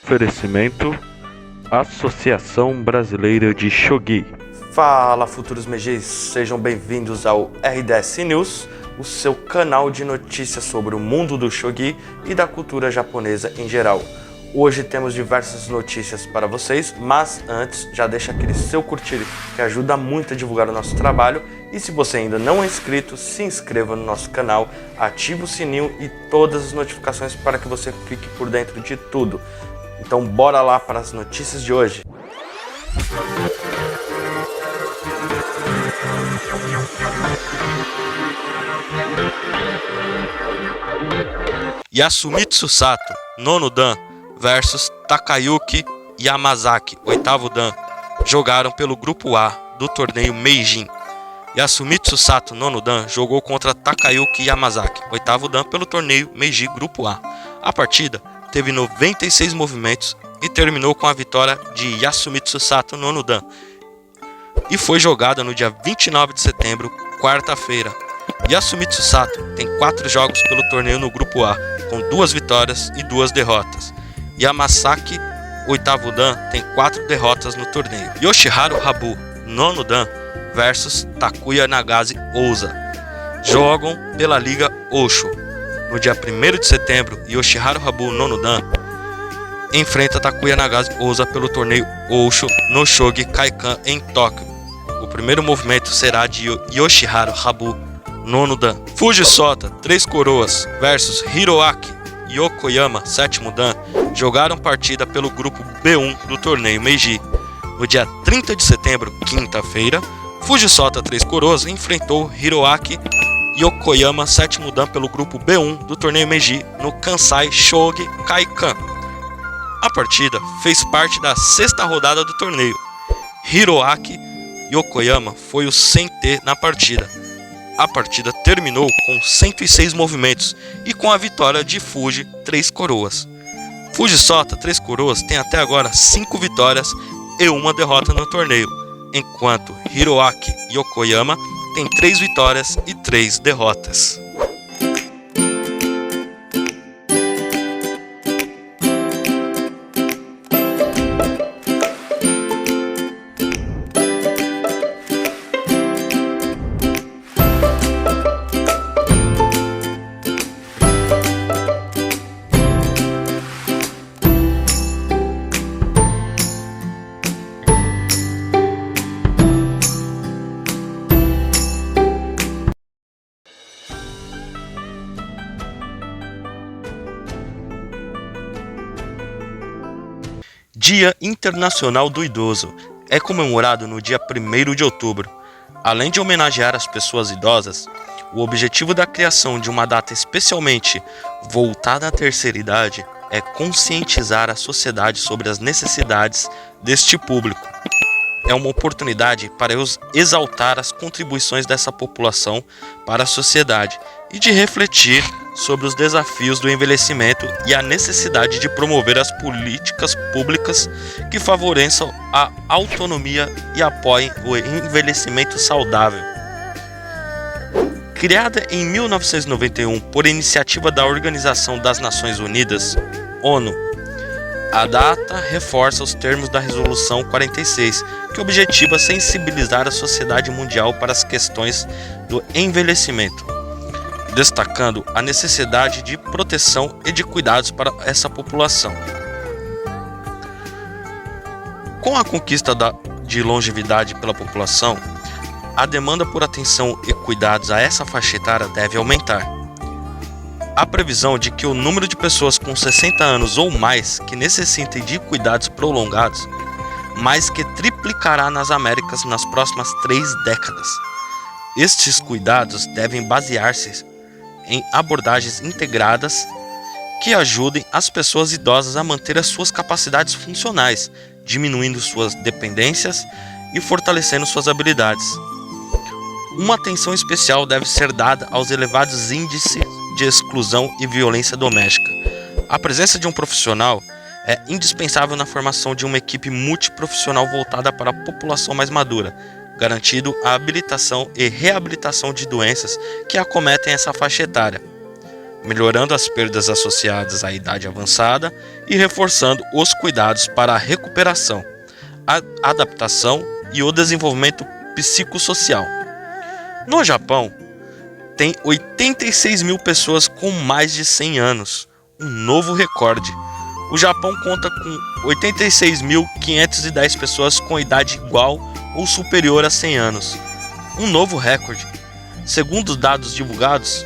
Oferecimento Associação Brasileira de Shogi. Fala, futuros Megis, sejam bem-vindos ao RDS News, o seu canal de notícias sobre o mundo do shogi e da cultura japonesa em geral. Hoje temos diversas notícias para vocês, mas antes já deixa aquele seu curtir que ajuda muito a divulgar o nosso trabalho, e se você ainda não é inscrito, se inscreva no nosso canal, ative o sininho e todas as notificações para que você fique por dentro de tudo. Então bora lá para as notícias de hoje. Yasumitsu Sato, nono dan, versus Takayuki Yamazaki, oitavo dan, jogaram pelo grupo A do torneio Meijin. Yasumitsu Sato, nono dan, jogou contra Takayuki Yamazaki, oitavo dan, pelo torneio Meiji Grupo A. A partida teve 96 movimentos e terminou com a vitória de Yasumitsu Sato, nono dan, e foi jogada no dia 29 de setembro, quarta-feira. Yasumitsu Sato tem 4 jogos pelo torneio no grupo A, com 2 vitórias e 2 derrotas. Yamazaki, oitavo dan, tem 4 derrotas no torneio. Yoshiharu Habu, nono dan, versus Takuya Nagase Ouza, jogam pela Liga Osho. No dia 1º de setembro, Yoshiharu Habu, nono dan, enfrenta Takuya Nagase Ouza pelo torneio Osho no Shogi Kaikan em Tóquio. O primeiro movimento será de Yoshiharu Habu, nono dan. Fujisota, Três Coroas, versus Hiroaki Yokoyama, sétimo dan, jogaram partida pelo grupo B1 do torneio Meiji. No dia 30 de setembro, quinta-feira, Fujisota Três Coroas enfrentou Hiroaki Yokoyama, sétimo dan, pelo grupo B1 do torneio Meiji no Kansai Shogi Kaikan. A partida fez parte da 6ª rodada do torneio. Hiroaki Yokoyama foi o sem T na partida. A partida terminou com 106 movimentos e com a vitória de Fuji Três Coroas. Fujisota Três Coroas tem até agora 5 vitórias e 1 derrota no torneio, enquanto Hiroaki Yokoyama tem 3 vitórias e 3 derrotas. Dia Internacional do Idoso é comemorado no dia 1º de outubro. Além de homenagear as pessoas idosas, o objetivo da criação de uma data especialmente voltada à terceira idade é conscientizar a sociedade sobre as necessidades deste público. É uma oportunidade para exaltar as contribuições dessa população para a sociedade e de refletir sobre os desafios do envelhecimento e a necessidade de promover as políticas públicas que favoreçam a autonomia e apoiem o envelhecimento saudável. Criada em 1991 por iniciativa da Organização das Nações Unidas, ONU, a data reforça os termos da Resolução 46, que objetiva sensibilizar a sociedade mundial para as questões do envelhecimento, destacando a necessidade de proteção e de cuidados para essa população. Com a conquista de longevidade pela população, a demanda por atenção e cuidados a essa faixa etária deve aumentar. Há previsão de que o número de pessoas com 60 anos ou mais que necessitem de cuidados prolongados mais que triplicará nas Américas nas próximas 3 décadas. Estes cuidados devem basear-se em abordagens integradas que ajudem as pessoas idosas a manter as suas capacidades funcionais, diminuindo suas dependências e fortalecendo suas habilidades. Uma atenção especial deve ser dada aos elevados índices de exclusão e violência doméstica. A presença de um profissional é indispensável na formação de uma equipe multiprofissional voltada para a população mais madura, garantindo a habilitação e reabilitação de doenças que acometem essa faixa etária. melhorando as perdas associadas à idade avançada e reforçando os cuidados para a recuperação, a adaptação e o desenvolvimento psicossocial. No Japão, tem 86 mil pessoas com mais de 100 anos, um novo recorde. O Japão conta com 86.510 pessoas com idade igual ou superior a 100 anos, um novo recorde. Segundo os dados divulgados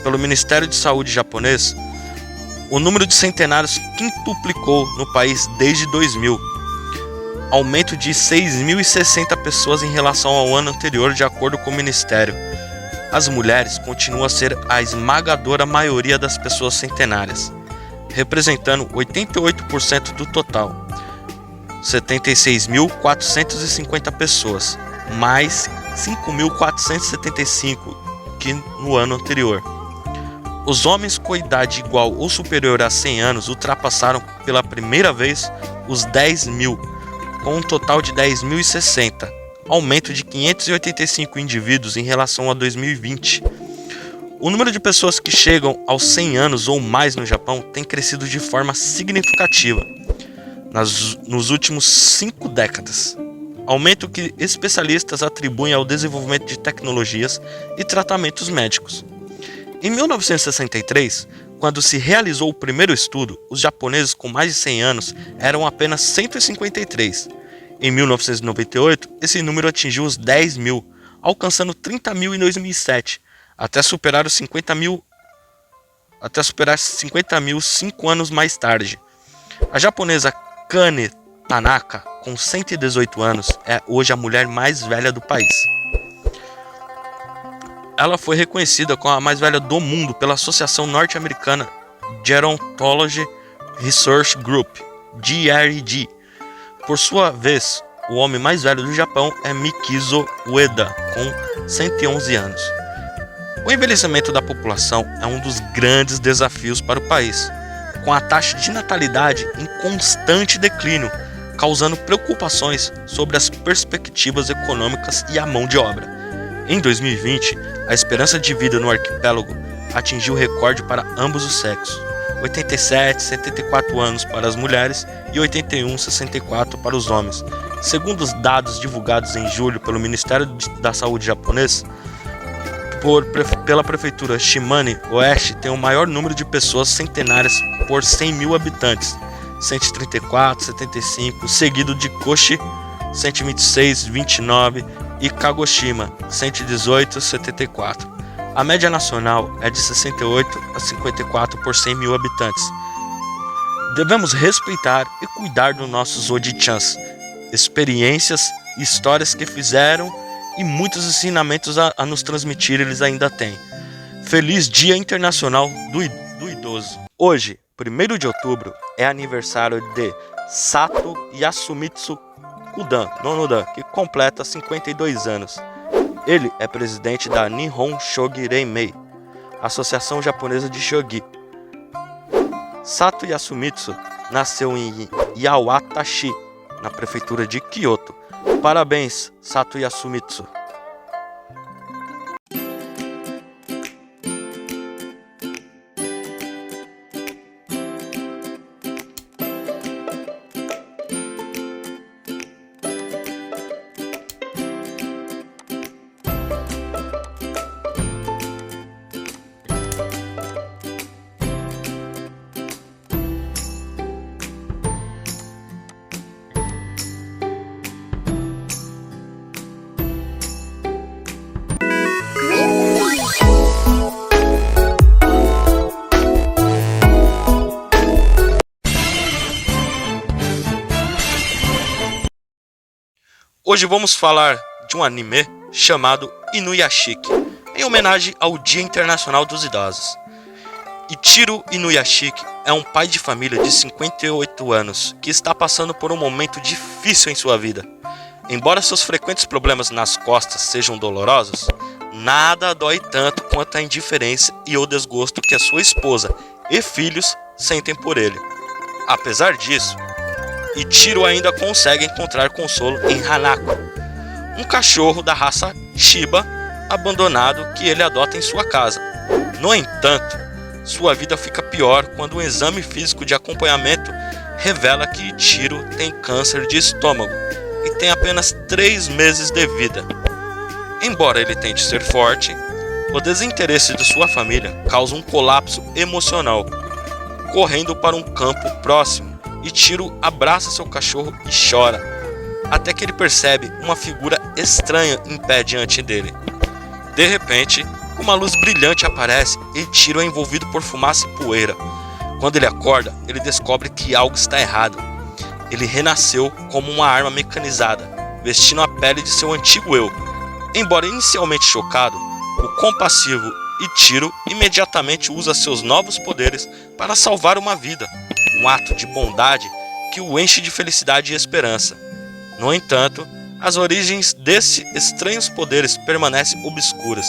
pelo Ministério de Saúde japonês, o número de centenários quintuplicou no país desde 2000, aumento de 6.060 pessoas em relação ao ano anterior, de acordo com o Ministério. As mulheres continuam a ser a esmagadora maioria das pessoas centenárias, representando 88% do total, 76.450 pessoas, mais 5.475 que no ano anterior. Os homens com idade igual ou superior a 100 anos ultrapassaram pela primeira vez os 10 mil, com um total de 10.060, aumento de 585 indivíduos em relação a 2020. O número de pessoas que chegam aos 100 anos ou mais no Japão tem crescido de forma significativa nos últimos 5 décadas, aumento que especialistas atribuem ao desenvolvimento de tecnologias e tratamentos médicos. Em 1963, quando se realizou o primeiro estudo, os japoneses com mais de 100 anos eram apenas 153. Em 1998, esse número atingiu os 10 mil, alcançando 30 mil em 2007, até superar 50 mil 5 anos mais tarde. A japonesa Kane Tanaka, com 118 anos, é hoje a mulher mais velha do país. Ela foi reconhecida como a mais velha do mundo pela Associação Norte-Americana Gerontology Research Group, GRG. Por sua vez, o homem mais velho do Japão é Mikizo Ueda, com 111 anos. O envelhecimento da população é um dos grandes desafios para o país, com a taxa de natalidade em constante declínio, causando preocupações sobre as perspectivas econômicas e a mão de obra. Em 2020, a esperança de vida no arquipélago atingiu o recorde para ambos os sexos: 87, 74 anos para as mulheres e 81, 64 para os homens. Segundo os dados divulgados em julho pelo Ministério da Saúde japonês, pela prefeitura Shimane Oeste, tem o maior número de pessoas centenárias por 100 mil habitantes, 134, 75, seguido de Koshi, 126, 29 e Kagoshima, 118, 74. A média nacional é de 68 a 54 por 100 mil habitantes. Devemos respeitar e cuidar dos nossos Odi-chans, experiências e histórias que fizeram e muitos ensinamentos a nos transmitir eles ainda têm. Feliz Dia Internacional do Idoso. Hoje, 1º de outubro, é aniversário de Sato Yasumitsu Kudan, Nono Dan, que completa 52 anos. Ele é presidente da Nihon Shogi Reimei, Associação Japonesa de Shogi. Sato Yasumitsu nasceu em Yawatashi, na prefeitura de Kyoto. Parabéns, Sato Yasumitsu. Hoje vamos falar de um anime chamado Inuyashiki, em homenagem ao Dia Internacional dos Idosos. Ichiro Inuyashiki é um pai de família de 58 anos que está passando por um momento difícil em sua vida. Embora seus frequentes problemas nas costas sejam dolorosos, nada dói tanto quanto a indiferença e o desgosto que a sua esposa e filhos sentem por ele. Apesar disso, Ichiro ainda consegue encontrar consolo em Hanako, um cachorro da raça Shiba abandonado que ele adota em sua casa. No entanto, sua vida fica pior quando um exame físico de acompanhamento revela que Ichiro tem câncer de estômago e tem apenas 3 meses de vida. Embora ele tente ser forte, o desinteresse de sua família causa um colapso emocional. Correndo para um campo próximo, Ichiro abraça seu cachorro e chora, até que ele percebe uma figura estranha em pé diante dele. De repente, uma luz brilhante aparece e Ichiro é envolvido por fumaça e poeira. Quando ele acorda, ele descobre que algo está errado. Ele renasceu como uma arma mecanizada, vestindo a pele de seu antigo eu. Embora inicialmente chocado, o compassivo Ichiro imediatamente usa seus novos poderes para salvar uma vida, um ato de bondade que o enche de felicidade e esperança. No entanto, as origens desses estranhos poderes permanecem obscuras.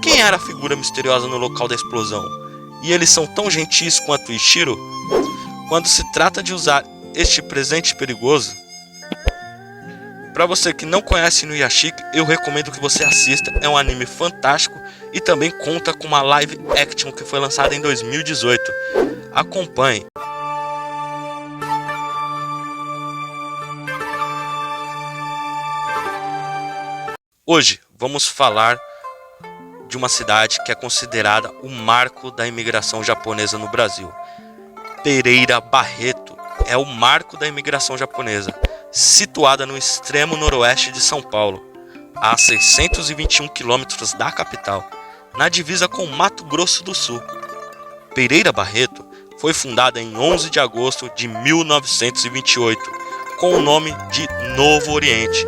Quem era a figura misteriosa no local da explosão? E eles são tão gentis quanto Ichiro? Quando se trata de usar este presente perigoso, para você que não conhece Inuyashiki, eu recomendo que você assista. É um anime fantástico e também conta com uma live action que foi lançada em 2018. Acompanhe. Hoje vamos falar de uma cidade que é considerada o marco da imigração japonesa no Brasil. Pereira Barreto é o marco da imigração japonesa, situada no extremo noroeste de São Paulo, a 621 quilômetros da capital, na divisa com Mato Grosso do Sul. Pereira Barreto foi fundada em 11 de agosto de 1928, com o nome de Novo Oriente.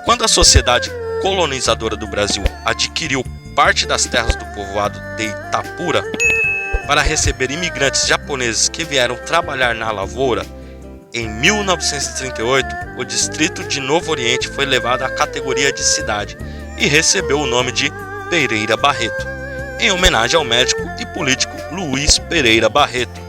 Quando a sociedade colonizadora do Brasil adquiriu parte das terras do povoado de Itapura para receber imigrantes japoneses que vieram trabalhar na lavoura, em 1938, o distrito de Novo Oriente foi levado à categoria de cidade e recebeu o nome de Pereira Barreto, em homenagem ao médico e político Luiz Pereira Barreto.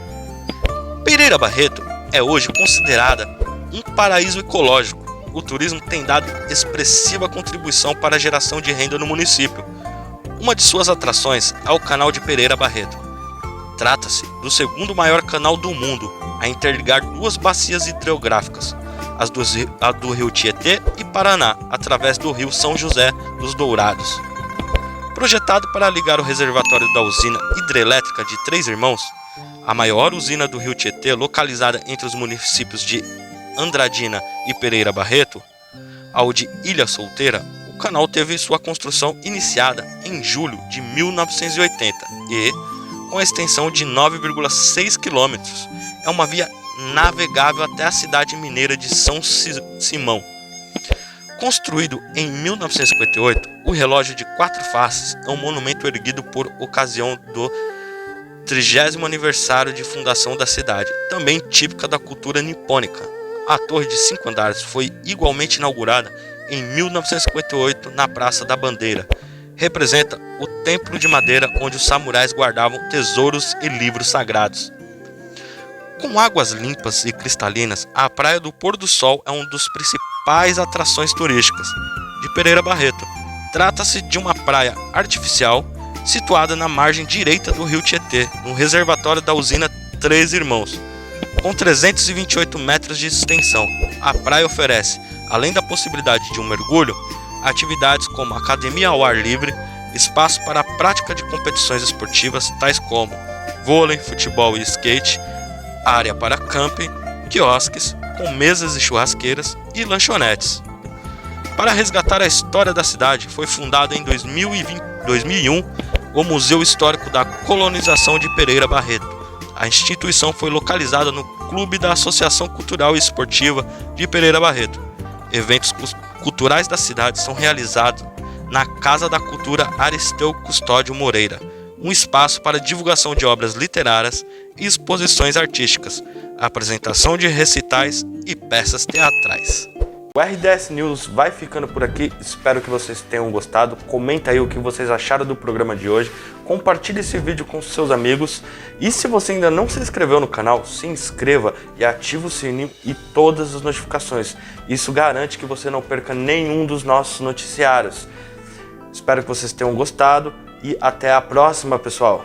Pereira Barreto é hoje considerada um paraíso ecológico. O turismo tem dado expressiva contribuição para a geração de renda no município. Uma de suas atrações é o canal de Pereira Barreto. Trata-se do segundo maior canal do mundo a interligar duas bacias hidrográficas, a do rio Tietê e Paraná, através do rio São José dos Dourados. Projetado para ligar o reservatório da usina hidrelétrica de Três Irmãos, a maior usina do rio Tietê, localizada entre os municípios de Andradina e Pereira Barreto, ao de Ilha Solteira, o canal teve sua construção iniciada em julho de 1980 e, com a extensão de 9,6 km, é uma via navegável até a cidade mineira de São Simão. Construído em 1958, o relógio de 4 faces é um monumento erguido por ocasião do 30º aniversário de fundação da cidade, também típica da cultura nipônica. A torre de 5 andares foi igualmente inaugurada em 1958 na Praça da Bandeira. Representa o templo de madeira onde os samurais guardavam tesouros e livros sagrados. Com águas limpas e cristalinas, a Praia do Pôr do Sol é uma das principais atrações turísticas de Pereira Barreto. Trata-se de uma praia artificial situada na margem direita do rio Tietê, no reservatório da usina Três Irmãos. Com 328 metros de extensão, a praia oferece, além da possibilidade de um mergulho, atividades como academia ao ar livre, espaço para a prática de competições esportivas tais como vôlei, futebol e skate, área para camping, quiosques, com mesas e churrasqueiras e lanchonetes. Para resgatar a história da cidade, foi fundado em 2001 o Museu Histórico da Colonização de Pereira Barreto. A instituição foi localizada no Clube da Associação Cultural e Esportiva de Pereira Barreto. Eventos culturais da cidade são realizados na Casa da Cultura Aristeu Custódio Moreira, um espaço para divulgação de obras literárias e exposições artísticas, apresentação de recitais e peças teatrais. O RDS News vai ficando por aqui, espero que vocês tenham gostado. Comenta aí o que vocês acharam do programa de hoje, compartilhe esse vídeo com seus amigos e se você ainda não se inscreveu no canal, se inscreva e ative o sininho e todas as notificações. Isso garante que você não perca nenhum dos nossos noticiários. Espero que vocês tenham gostado e até a próxima, pessoal!